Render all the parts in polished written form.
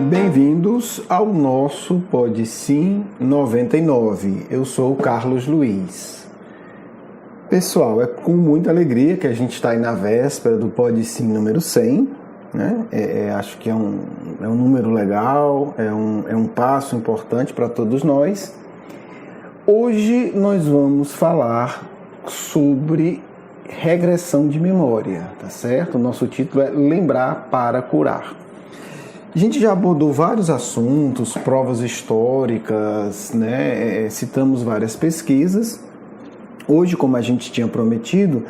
Bem-vindos ao nosso PodSim 99. Eu sou o Carlos Luiz. Pessoal, é com muita alegria que a gente está aí na véspera do PodSim número 100. Né? Acho que é um número legal, é um passo importante para todos nós. Hoje nós vamos falar sobre regressão de memória, tá certo? O nosso título é Lembrar para Curar. A gente já abordou vários assuntos, provas históricas, né? Citamos várias pesquisas. Hoje, como a gente tinha prometido,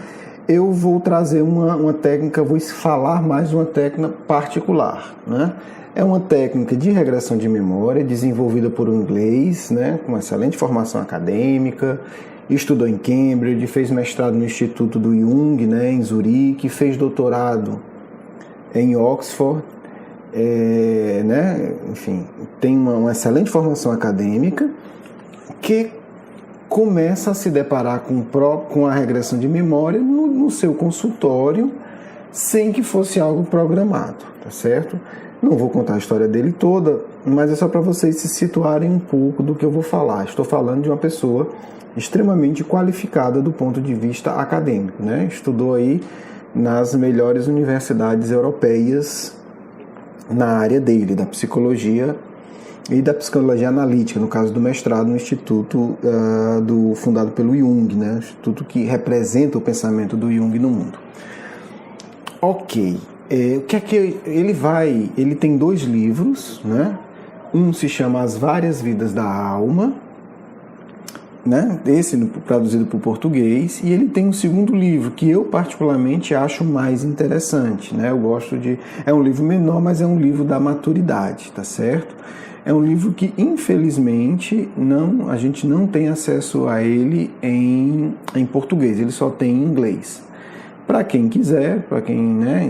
eu vou trazer uma técnica, vou falar mais de uma técnica particular, né? É uma técnica de regressão de memória desenvolvida por um inglês, né? Com excelente formação acadêmica, estudou em Cambridge, fez mestrado no Instituto do Jung, né? Em Zurique, fez doutorado em Oxford. Enfim, tem uma excelente formação acadêmica que começa a se deparar com a regressão de memória no seu consultório sem que fosse algo programado, tá certo? Não vou contar a história dele toda, mas é só para vocês se situarem um pouco do que eu vou falar. Estou falando de uma pessoa extremamente qualificada do ponto de vista acadêmico, né? Estudou aí nas melhores universidades europeias na área dele, da psicologia e da psicologia analítica, no caso do mestrado no Instituto fundado pelo Jung, né? Instituto que representa o pensamento do Jung no mundo. Ok, o que é que ele tem 2 livros, né? Um se chama As Várias Vidas da Alma, né? Esse traduzido para o português, e ele tem um segundo livro que eu particularmente acho mais interessante, né? Eu gosto é um livro menor, mas é um livro da maturidade, tá certo? É um livro que infelizmente a gente não tem acesso a ele em português, ele só tem em inglês. Para quem quiser,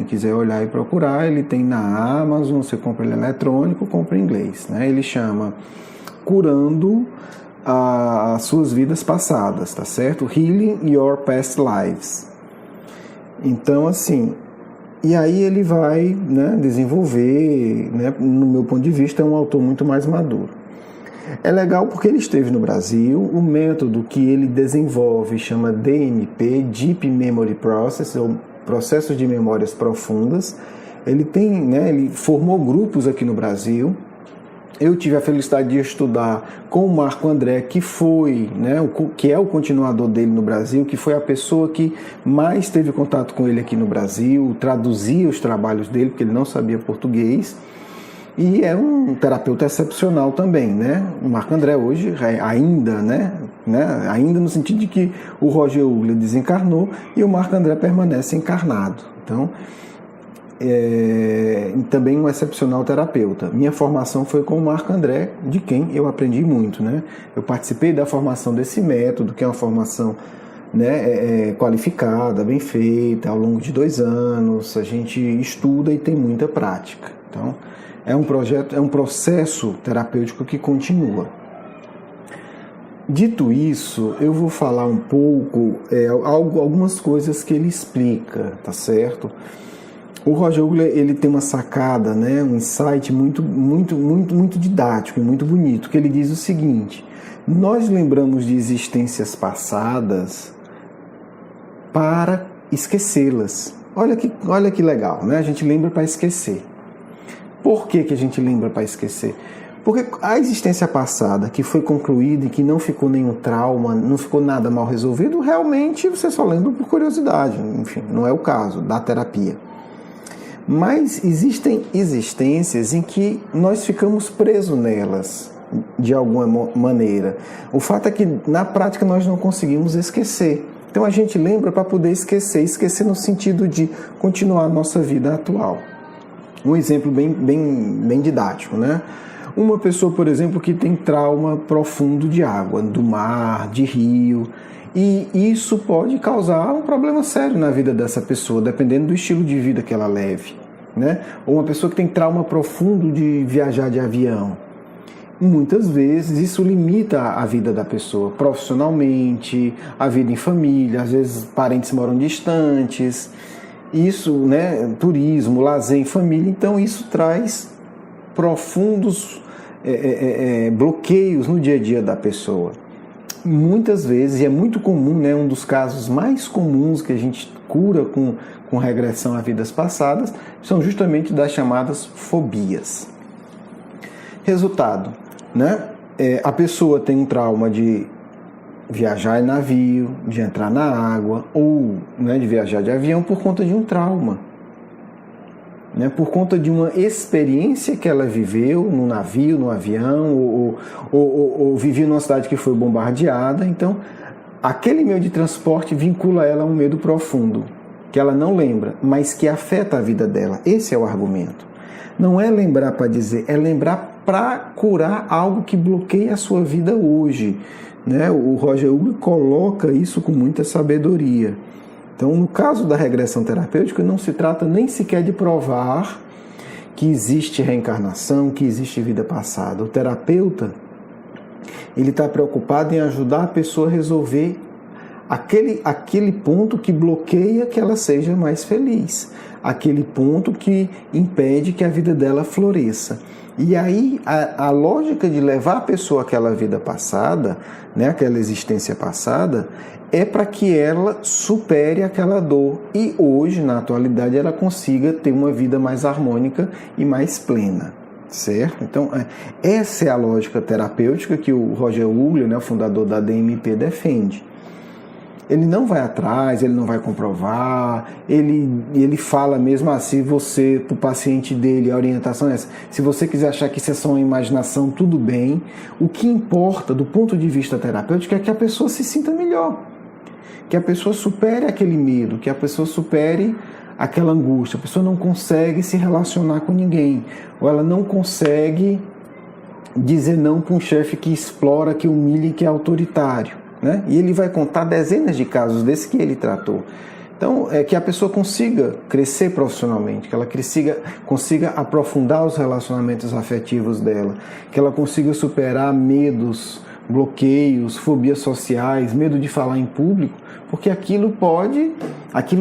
quiser olhar e procurar, ele tem na Amazon, você compra ele eletrônico, compra em inglês, né? Ele chama Curando as Suas Vidas Passadas, tá certo? Healing Your Past Lives. Então, assim, e aí ele vai, né, desenvolver, né, no meu ponto de vista, é um autor muito mais maduro. É legal porque ele esteve no Brasil, o método que ele desenvolve chama DMP, Deep Memory Process, ou Processos de Memórias Profundas. Ele ele formou grupos aqui no Brasil. Eu tive a felicidade de estudar com o Marco André, que foi, né, que é o continuador dele no Brasil, que foi a pessoa que mais teve contato com ele aqui no Brasil, traduzia os trabalhos dele, porque ele não sabia português, e é um terapeuta excepcional também, né? O Marco André hoje, ainda no sentido de que o Roger Ugler desencarnou e o Marco André permanece encarnado. Então, também um excepcional terapeuta. Minha formação foi com o Marco André, de quem eu aprendi muito, né? Eu participei da formação desse método, que é uma formação, né, qualificada, bem feita, ao longo de 2 anos. A gente estuda e tem muita prática. Então, é um processo terapêutico que continua. Dito isso, eu vou falar um pouco, algumas coisas que ele explica, tá certo? O Roger Ugler, ele tem uma sacada, né, um insight muito didático e muito bonito, que ele diz o seguinte: nós lembramos de existências passadas para esquecê-las. Olha que legal, né? A gente lembra para esquecer. Por que a gente lembra para esquecer? Porque a existência passada que foi concluída e que não ficou nenhum trauma, não ficou nada mal resolvido, realmente você só lembra por curiosidade. Enfim, não é o caso da terapia. Mas existem existências em que nós ficamos presos nelas, de alguma maneira. O fato é que, na prática, nós não conseguimos esquecer. Então, a gente lembra para poder esquecer no sentido de continuar a nossa vida atual. Um exemplo bem didático, né? Uma pessoa, por exemplo, que tem trauma profundo de água, do mar, de rio, e isso pode causar um problema sério na vida dessa pessoa, dependendo do estilo de vida que ela leve, né? Ou uma pessoa que tem trauma profundo de viajar de avião. Muitas vezes isso limita a vida da pessoa, profissionalmente, a vida em família, às vezes parentes moram distantes, isso, né, turismo, lazer em família, então isso traz profundos bloqueios no dia a dia da pessoa. Muitas vezes, e é muito comum, né, um dos casos mais comuns que a gente cura com regressão a vidas passadas, são justamente das chamadas fobias. Resultado, né? A pessoa tem um trauma de viajar em navio, de entrar na água, ou, né, de viajar de avião por conta de um trauma. Né, por conta de uma experiência que ela viveu no navio, no avião, ou vivia numa cidade que foi bombardeada. Então, aquele meio de transporte vincula ela a um medo profundo, que ela não lembra, mas que afeta a vida dela. Esse é o argumento. Não é lembrar para dizer, é lembrar para curar algo que bloqueia a sua vida hoje. Né? O Roger Ugli coloca isso com muita sabedoria. Então, no caso da regressão terapêutica, não se trata nem sequer de provar que existe reencarnação, que existe vida passada. O terapeuta, ele está preocupado em ajudar a pessoa a resolver aquele ponto que bloqueia que ela seja mais feliz, aquele ponto que impede que a vida dela floresça. E aí, a lógica de levar a pessoa àquela vida passada, né, aquela existência passada, é para que ela supere aquela dor e hoje, na atualidade, ela consiga ter uma vida mais harmônica e mais plena, certo? Então, essa é a lógica terapêutica que o Roger Ugli, né, o fundador da DMP, defende. Ele não vai atrás, ele não vai comprovar, ele fala mesmo assim, você, para o paciente dele, a orientação é essa. Se você quiser achar que isso é só uma imaginação, tudo bem. O que importa, do ponto de vista terapêutico, é que a pessoa se sinta melhor. Que a pessoa supere aquele medo, que a pessoa supere aquela angústia. A pessoa não consegue se relacionar com ninguém, ou ela não consegue dizer não para um chefe que explora, que humilha e que é autoritário. Né? E ele vai contar dezenas de casos desses que ele tratou. Então, que a pessoa consiga crescer profissionalmente, que ela consiga aprofundar os relacionamentos afetivos dela, que ela consiga superar medos, bloqueios, fobias sociais, medo de falar em público, porque aquilo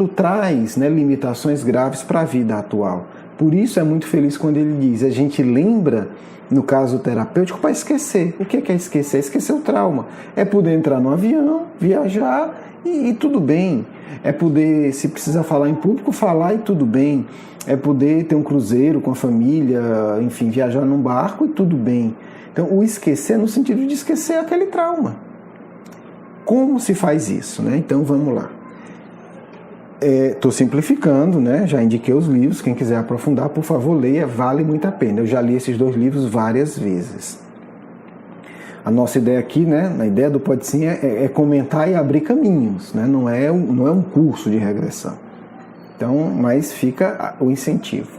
traz, né, limitações graves para a vida atual. Por isso é muito feliz quando ele diz, a gente lembra, no caso terapêutico, para esquecer. O que é esquecer? Esquecer o trauma. É poder entrar no avião, viajar e tudo bem. É poder, se precisa falar em público, falar e tudo bem. É poder ter um cruzeiro com a família, enfim, viajar num barco e tudo bem. Então, o esquecer no sentido de esquecer aquele trauma. Como se faz isso, né? Então, vamos lá. Estou simplificando, né? Já indiquei os livros. Quem quiser aprofundar, por favor, leia. Vale muito a pena. Eu já li esses 2 livros várias vezes. A nossa ideia aqui, né? A ideia do Pode Sim é comentar e abrir caminhos, né? Não é um curso de regressão. Então, mas fica o incentivo.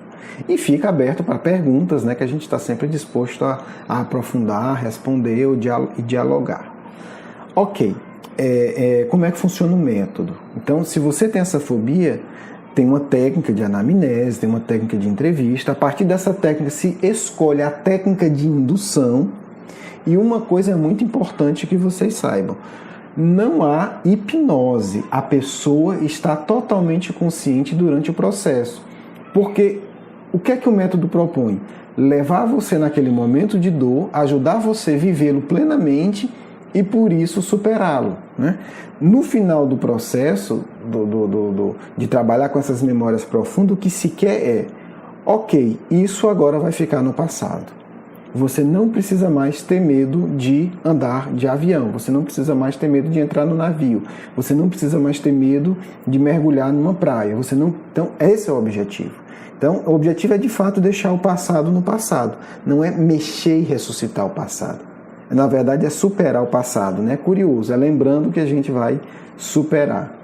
E fica aberto para perguntas, né, que a gente está sempre disposto a aprofundar, responder ou dialogar. Ok, como é que funciona o método? Então, se você tem essa fobia, tem uma técnica de anamnese, tem uma técnica de entrevista. A partir dessa técnica se escolhe a técnica de indução. E uma coisa muito importante que vocês saibam, não há hipnose, a pessoa está totalmente consciente durante o processo. Porque o que é que o método propõe? Levar você naquele momento de dor, ajudar você a vivê-lo plenamente e por isso superá-lo. Né? No final do processo de trabalhar com essas memórias profundas, o que se quer ok, isso agora vai ficar no passado. Você não precisa mais ter medo de andar de avião, você não precisa mais ter medo de entrar no navio, você não precisa mais ter medo de mergulhar numa praia. Então, esse é o objetivo. Então, o objetivo é de fato deixar o passado no passado, não é mexer e ressuscitar o passado. Na verdade, é superar o passado, né? Curioso, é lembrando que a gente vai superar.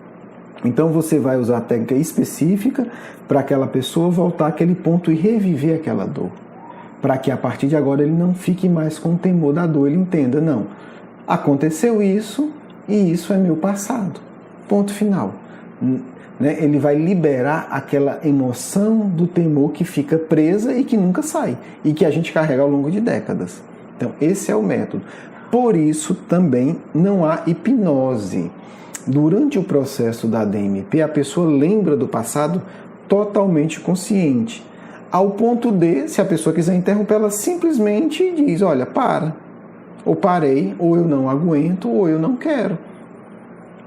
Então, você vai usar a técnica específica para aquela pessoa voltar àquele ponto e reviver aquela dor. Para que a partir de agora ele não fique mais com o temor da dor, ele entenda, não, aconteceu isso e isso é meu passado, ponto final. Né? Ele vai liberar aquela emoção do temor que fica presa e que nunca sai, e que a gente carrega ao longo de décadas. Então esse é o método. Por isso também não há hipnose. Durante o processo da DMP, a pessoa lembra do passado totalmente consciente. ao ponto de, se a pessoa quiser interromper, ela simplesmente diz, olha, para, ou parei, ou eu não aguento, ou eu não quero,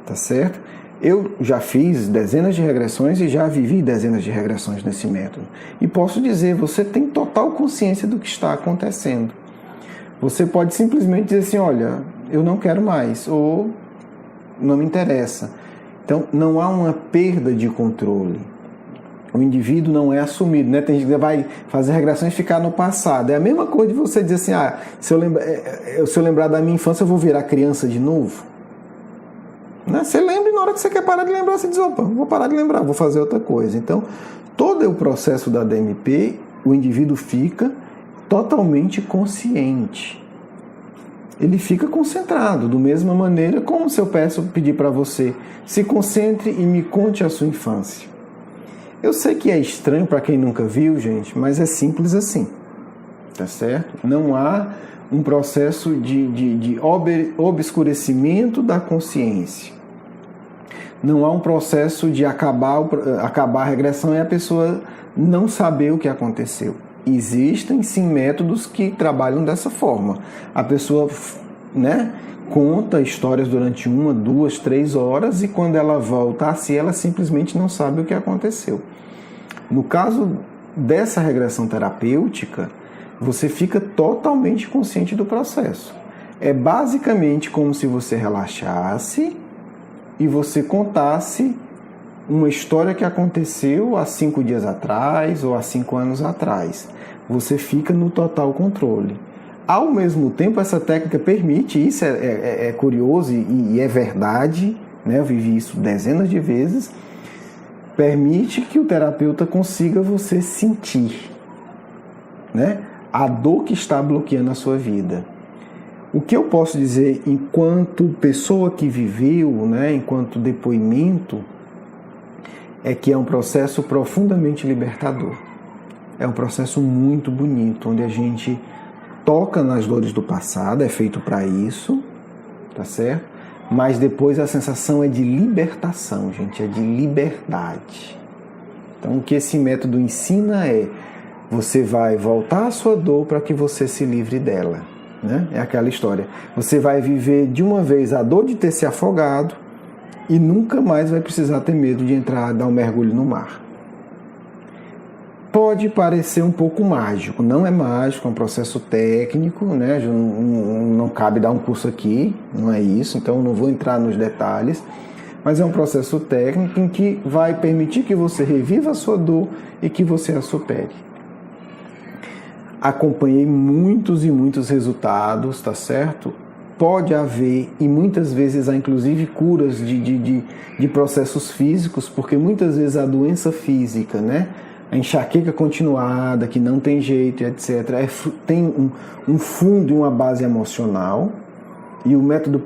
tá certo? Eu já fiz dezenas de regressões e já vivi dezenas de regressões nesse método. E posso dizer, você tem total consciência do que está acontecendo. Você pode simplesmente dizer assim, olha, eu não quero mais, ou não me interessa. Então, não há uma perda de controle. O indivíduo não é assumido, né? Tem gente que vai fazer regressões e ficar no passado. É a mesma coisa de você dizer assim, se eu lembrar da minha infância, eu vou virar criança de novo. Né? Você lembra e na hora que você quer parar de lembrar, você diz, opa, vou parar de lembrar, vou fazer outra coisa. Então, todo o processo da DMP, o indivíduo fica totalmente consciente. Ele fica concentrado, da mesma maneira como se eu pedir para você, se concentre e me conte a sua infância. Eu sei que é estranho para quem nunca viu, gente, mas é simples assim, tá certo? Não há um processo de obscurecimento da consciência. Não há um processo de acabar a regressão e a pessoa não saber o que aconteceu. Existem, sim, métodos que trabalham dessa forma. A pessoa, né, conta histórias durante 1, 2, 3 horas e quando ela volta a si, ela simplesmente não sabe o que aconteceu. No caso dessa regressão terapêutica, você fica totalmente consciente do processo. É basicamente como se você relaxasse e você contasse uma história que aconteceu há 5 dias atrás ou há 5 anos atrás. Você fica no total controle. Ao mesmo tempo, essa técnica permite, isso é curioso e é verdade, né? Eu vivi isso dezenas de vezes, permite que o terapeuta consiga você sentir, né, a dor que está bloqueando a sua vida. O que eu posso dizer enquanto pessoa que viveu, né, enquanto depoimento, é que é um processo profundamente libertador. É um processo muito bonito, onde a gente toca nas dores do passado, é feito para isso, tá certo? Mas depois a sensação é de libertação, gente, é de liberdade. Então o que esse método ensina é, você vai voltar à sua dor para que você se livre dela, né? É aquela história. Você vai viver de uma vez a dor de ter se afogado e nunca mais vai precisar ter medo de entrar, dar um mergulho no mar. Pode parecer um pouco mágico, não é mágico, é um processo técnico, né? Não cabe dar um curso aqui, não é isso, então não vou entrar nos detalhes, mas é um processo técnico em que vai permitir que você reviva a sua dor e que você a supere. Acompanhei muitos e muitos resultados, tá certo? Pode haver, e muitas vezes há inclusive curas de processos físicos, porque muitas vezes a doença física, né? A enxaqueca continuada, que não tem jeito, etc., tem um fundo e uma base emocional, e o método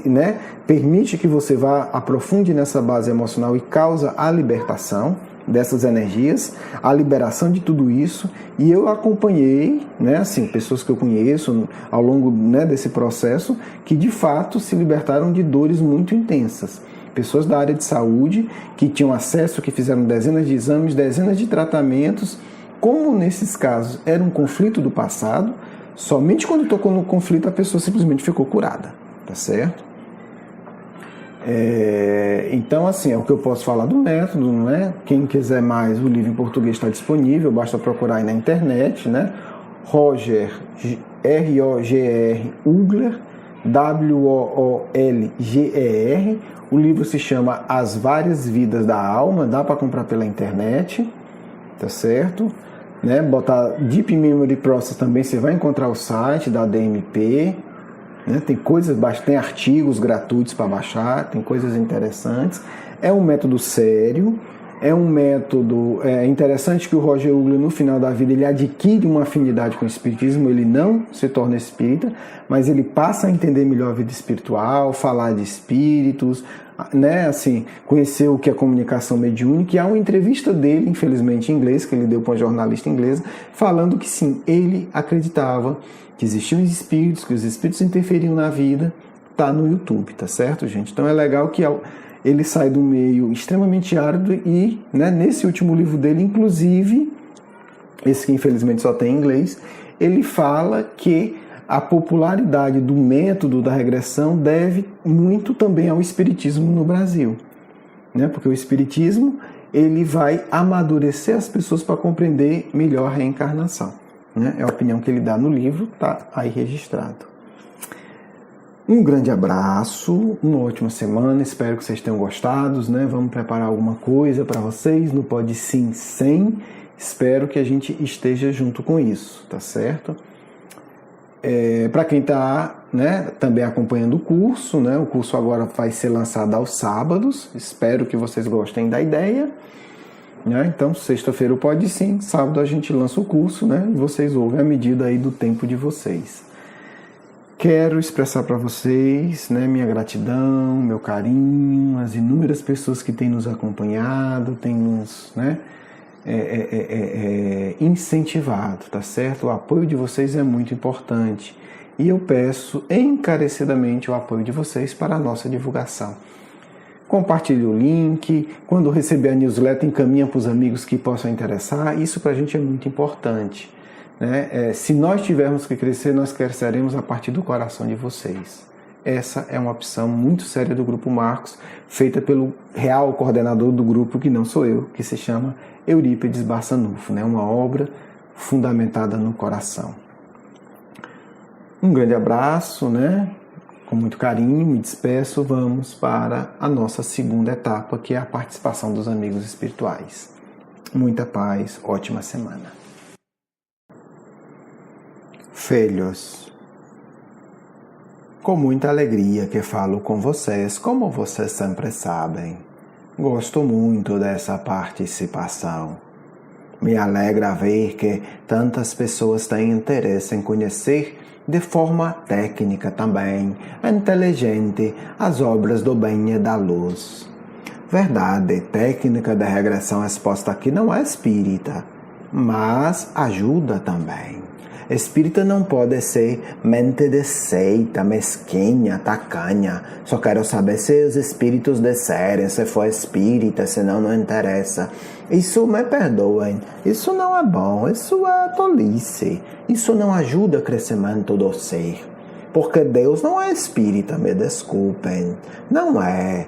né, permite que você vá aprofunde nessa base emocional e causa a libertação dessas energias, a liberação de tudo isso, e eu acompanhei, né, assim, pessoas que eu conheço ao longo, né, desse processo, que de fato se libertaram de dores muito intensas. Pessoas da área de saúde que tinham acesso, que fizeram dezenas de exames, dezenas de tratamentos. Como nesses casos era um conflito do passado, somente quando tocou no conflito a pessoa simplesmente ficou curada, tá certo? Então, assim, é o que eu posso falar do método, não é? Quem quiser mais, o livro em português está disponível, basta procurar aí na internet, né? Roger, R-O-G-R, Ugler, W-O-O-L-G-E-R. O livro se chama As Várias Vidas da Alma, dá para comprar pela internet, tá certo? Né? Botar Deep Memory Process também, você vai encontrar o site da DMP, né? Tem coisas, tem artigos gratuitos para baixar, tem coisas interessantes. É um método sério, é um método interessante que o Roger Ugler, no final da vida, ele adquire uma afinidade com o espiritismo, ele não se torna espírita, mas ele passa a entender melhor a vida espiritual, falar de espíritos, né, assim, conhecer o que é comunicação mediúnica, e há uma entrevista dele, infelizmente em inglês, que ele deu para uma jornalista inglesa, falando que sim, ele acreditava que existiam espíritos, que os espíritos interferiam na vida. Tá no YouTube, tá certo, gente? Então é legal que ele sai do meio extremamente árido e, né, nesse último livro dele, inclusive, esse que infelizmente só tem em inglês, ele fala que a popularidade do método da regressão deve muito também ao espiritismo no Brasil, né? Porque o espiritismo ele vai amadurecer as pessoas para compreender melhor a reencarnação, né? É a opinião que ele dá no livro, tá aí registrado. Um grande abraço, uma ótima semana, espero que vocês tenham gostado, né? Vamos preparar alguma coisa para vocês no Pode Sim 100, espero que a gente esteja junto com isso, tá certo? Para quem está, né, também acompanhando o curso, né? O curso agora vai ser lançado aos sábados, espero que vocês gostem da ideia, né? Então, sexta-feira o Pode Sim, sábado a gente lança o curso, né? E vocês ouvem à medida aí do tempo de vocês. Quero expressar para vocês, né, minha gratidão, meu carinho, as inúmeras pessoas que têm nos acompanhado, têm nos, né, incentivado, tá certo? O apoio de vocês é muito importante e eu peço encarecidamente o apoio de vocês para a nossa divulgação. Compartilhe o link, quando receber a newsletter encaminha para os amigos que possam interessar, isso para a gente é muito importante. Né? Se nós tivermos que crescer, nós cresceremos a partir do coração de vocês. Essa é uma opção muito séria do Grupo Marcos, feita pelo real coordenador do grupo, que não sou eu, que se chama Eurípides Barçanufo, né? Uma obra fundamentada no coração. Um grande abraço, né? Com muito carinho, me despeço. Vamos para a nossa segunda etapa, que é a participação dos amigos espirituais. Muita paz, ótima semana. Filhos, com muita alegria que falo com vocês, como vocês sempre sabem. Gosto muito dessa participação. Me alegra ver que tantas pessoas têm interesse em conhecer de forma técnica também, inteligente, as obras do bem e da luz. Verdade, técnica de regressão exposta aqui não é espírita, mas ajuda também. Espírita não pode ser mente de seita, mesquinha, tacanha. Só quero saber se os espíritos descerem, se for espírita, senão não interessa. Isso, me perdoem, isso não é bom, isso é tolice. Isso não ajuda o crescimento do ser. Porque Deus não é espírita, me desculpem. Não é.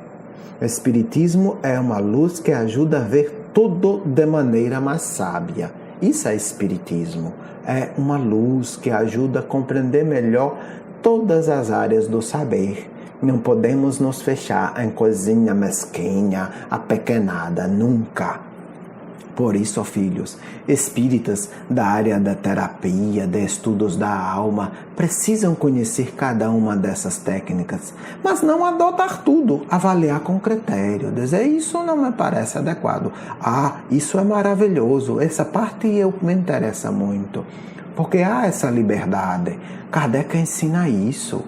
O espiritismo é uma luz que ajuda a ver tudo de maneira mais sábia. Isso é espiritismo. É uma luz que ajuda a compreender melhor todas as áreas do saber. Não podemos nos fechar em coisinha mesquinha, apequenada, nunca. Por isso, filhos, espíritas da área da terapia, de estudos da alma, precisam conhecer cada uma dessas técnicas, mas não adotar tudo, avaliar com critério, dizer isso não me parece adequado. Isso é maravilhoso, essa parte me interessa muito, porque há essa liberdade. Kardec ensina isso.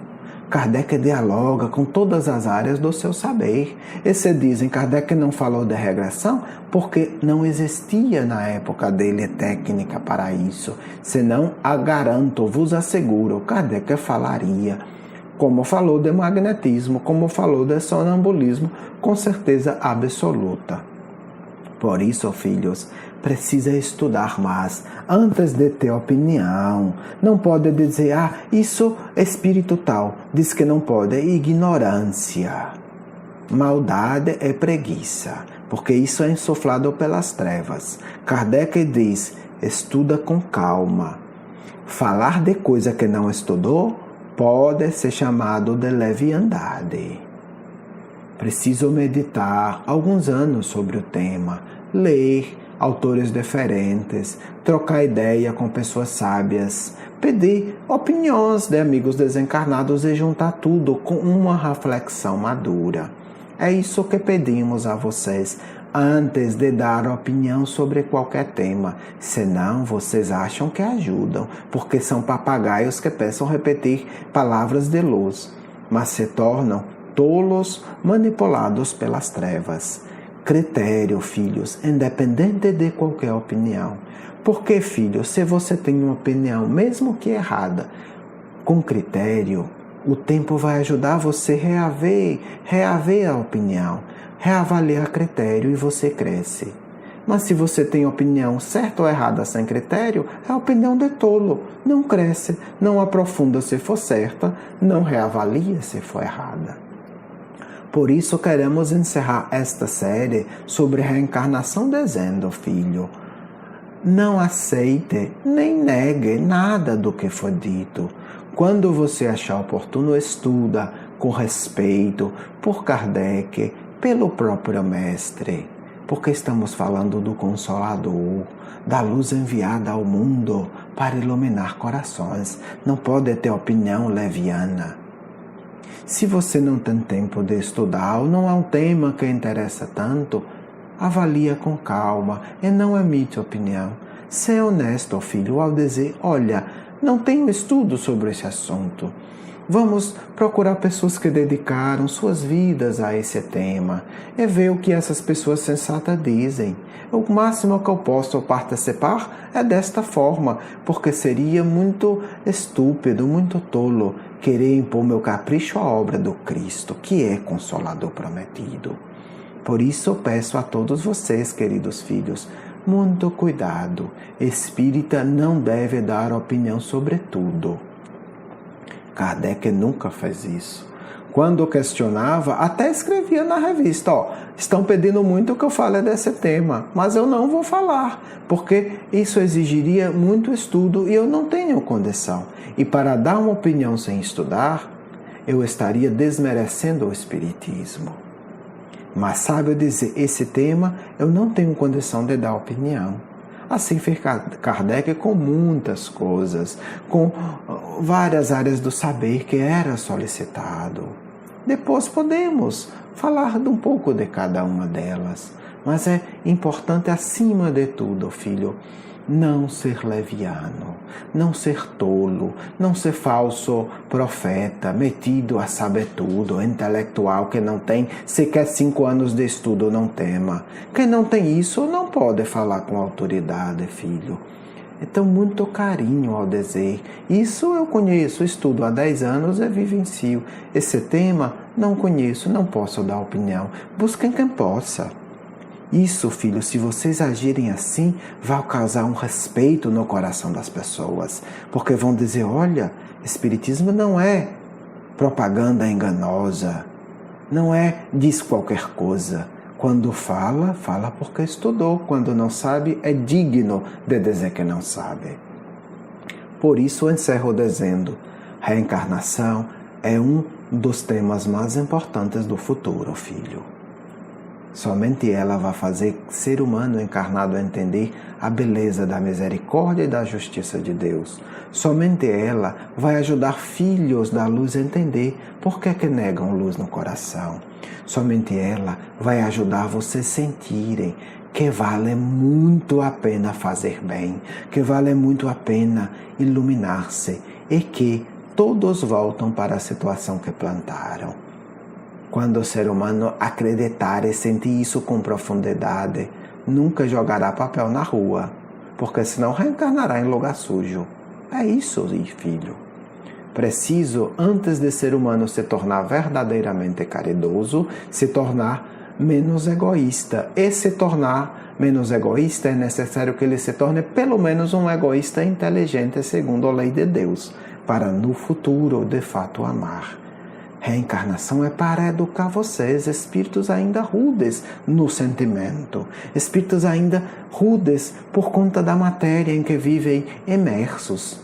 Kardec dialoga com todas as áreas do seu saber. E se dizem, Kardec não falou de regressão porque não existia na época dele técnica para isso. Senão, garanto, vos asseguro, Kardec falaria. Como falou de magnetismo, como falou de sonambulismo, com certeza absoluta. Por isso, filhos, precisa estudar mais antes de ter opinião. Não pode dizer, isso é espírito tal. Diz que não pode, é ignorância. Maldade é preguiça, porque isso é insuflado pelas trevas. Kardec diz, estuda com calma. Falar de coisa que não estudou pode ser chamado de leviandade. Preciso meditar alguns anos sobre o tema, ler autores diferentes, trocar ideia com pessoas sábias, pedir opiniões de amigos desencarnados e juntar tudo com uma reflexão madura. É isso que pedimos a vocês antes de dar opinião sobre qualquer tema. Senão vocês acham que ajudam, porque são papagaios que pensam repetir palavras de luz, mas se tornam tolos manipulados pelas trevas. Critério, filhos, independente de qualquer opinião. Porque, filhos, se você tem uma opinião, mesmo que errada, com critério, o tempo vai ajudar você a reaver a opinião, reavaliar critério e você cresce. Mas se você tem opinião certa ou errada sem critério, é a opinião de tolo. Não cresce, não aprofunda se for certa, não reavalia se for errada. Por isso queremos encerrar esta série sobre reencarnação dizendo, filho, não aceite nem negue nada do que foi dito. Quando você achar oportuno, estuda com respeito por Kardec, pelo próprio Mestre, porque estamos falando do Consolador, da luz enviada ao mundo para iluminar corações. Não pode ter opinião leviana. Se você não tem tempo de estudar ou não é um tema que interessa tanto, avalia com calma e não emite opinião. Seja honesto, filho, ao dizer, olha, não tenho estudo sobre esse assunto. Vamos procurar pessoas que dedicaram suas vidas a esse tema e ver o que essas pessoas sensatas dizem. O máximo que eu posso participar é desta forma, porque seria muito estúpido, muito tolo querer impor meu capricho à obra do Cristo, que é Consolador prometido. Por isso eu peço a todos vocês, queridos filhos, muito cuidado. Espírita não deve dar opinião sobre tudo. Kardec nunca fez isso. Quando questionava, até escrevia na revista, estão pedindo muito que eu fale desse tema, mas eu não vou falar, porque isso exigiria muito estudo e eu não tenho condição. E para dar uma opinião sem estudar, eu estaria desmerecendo o Espiritismo. Mas sabe eu dizer, esse tema eu não tenho condição de dar opinião. Assim fez Kardec com muitas coisas, com várias áreas do saber que era solicitado. Depois podemos falar de um pouco de cada uma delas, mas é importante acima de tudo, filho, não ser leviano, não ser tolo, não ser falso profeta, metido a saber tudo, intelectual que não tem sequer 5 anos de estudo, não tema. Quem não tem isso não pode falar com autoridade, filho. Então, muito carinho ao dizer, isso eu conheço, estudo há 10 anos e vivencio. Esse tema não conheço, não posso dar opinião. Busquem quem possa. Isso, filho, se vocês agirem assim, vai causar um respeito no coração das pessoas. Porque vão dizer, olha, Espiritismo não é propaganda enganosa, não é diz qualquer coisa. Quando fala, fala porque estudou. Quando não sabe, é digno de dizer que não sabe. Por isso, eu encerro dizendo, reencarnação é um dos temas mais importantes do futuro, filho. Somente ela vai fazer ser humano encarnado a entender a beleza da misericórdia e da justiça de Deus. Somente ela vai ajudar filhos da luz a entender por que negam luz no coração. Somente ela vai ajudar vocês a sentirem que vale muito a pena fazer bem, que vale muito a pena iluminar-se e que todos voltam para a situação que plantaram. Quando o ser humano acreditar e sentir isso com profundidade, nunca jogará papel na rua, porque senão reencarnará em lugar sujo. É isso, filho. Preciso, antes de ser humano se tornar verdadeiramente caridoso, se tornar menos egoísta. E se tornar menos egoísta, é necessário que ele se torne pelo menos um egoísta inteligente segundo a lei de Deus, para no futuro, de fato, amar. Reencarnação é para educar vocês, espíritos ainda rudes no sentimento, espíritos ainda rudes por conta da matéria em que vivem imersos.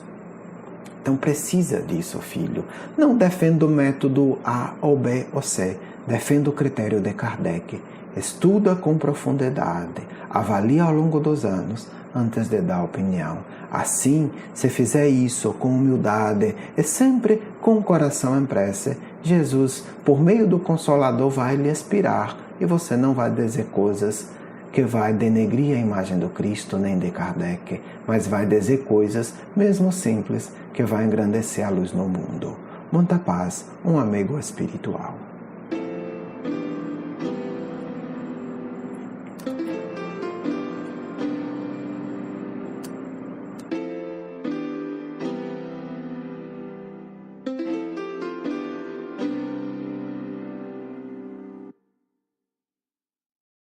Então precisa disso, filho. Não defenda o método A ou B ou C, defenda o critério de Kardec. Estuda com profundidade, avalia ao longo dos anos antes de dar opinião. Assim, se fizer isso com humildade e sempre com o coração em prece, Jesus, por meio do Consolador, vai lhe inspirar e você não vai dizer coisas que vai denegrir a imagem do Cristo nem de Kardec, mas vai dizer coisas, mesmo simples, que vai engrandecer a luz no mundo. Muita paz, um amigo espiritual.